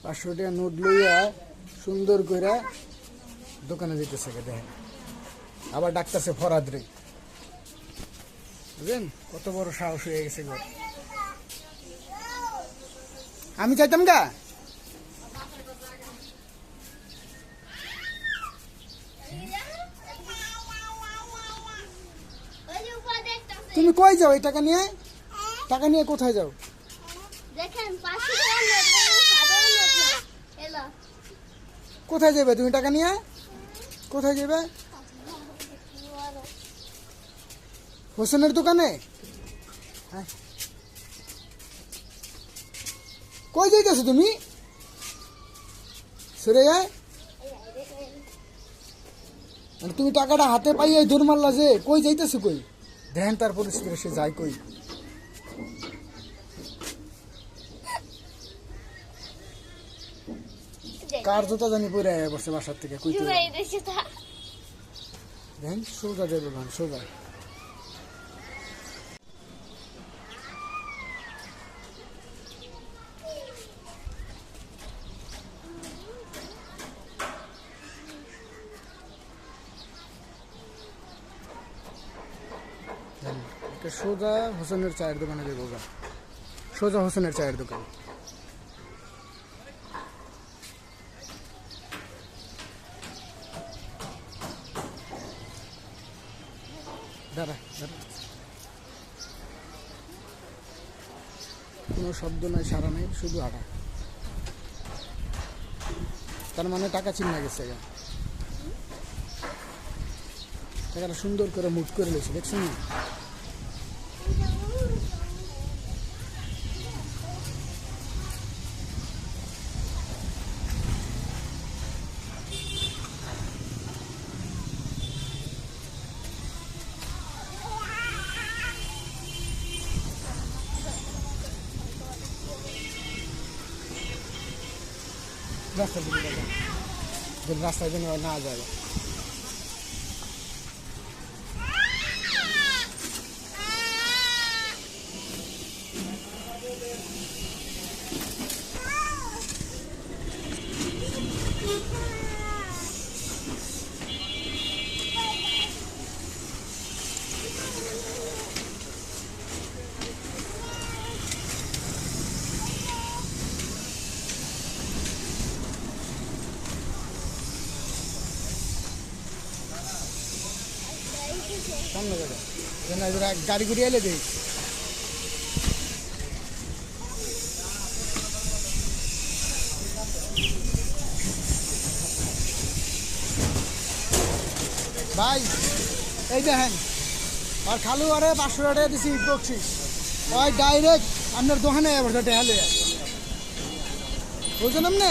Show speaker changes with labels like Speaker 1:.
Speaker 1: 500 টাকা নোট লইয়া সুন্দর করে দোকানে যেতেছে দেখেন, আবার ডাকতেছে ফরাদ রে, বুঝলেন কত বড় সাহস হয়ে গেছে গো। আমি চাইতাম গা তুমি কই যাও এই টাকা নিয়ে? টাকা নিয়ে কোথায় যাও?
Speaker 2: দেখেন 500 টাকা নোট, সাধারণ নোট না এলো।
Speaker 1: কোথায় যাবে তুমি টাকা নিয়ে? কোথায় যাবে? হোসেনের দোকানে? হ্যাঁ। কই যাইতেছো তুমি? সরে যায় তুমি টাকাটা হাতে পাইয়ে দৌড় মারলা যে, কই যাইতেছো কই? দেখেন তার পরিস্থিতি, সে যায় কই? কার জুতা জানি পরে বসে বাসার থেকে কই? দেখেন সোজা যাবে, সোজা। সোজা হোসেনের চায়ের দোকানে যাবো, সোজা হোসেনের চায়ের দোকান। দাঁড়া দাঁড়া, কোনো শব্দ নাই, সারা নেই, শুধু আটা। তার মানে টাকা চিন্না গেছে, টাকাটা সুন্দর করে মুট করে লেছে, দেখছেন না? রাস্তার দিকে যাবে, রাস্তায় যেন না যায়। সামনে যাবে, গাড়ি ঘুরে এলে দেখ। ভাই এই দেখেন, আর খালু আরে 500 টাকা দিছি বকশিস, ওই ডাইরেক্ট আপনার দোকানে বুঝলেন আপনি?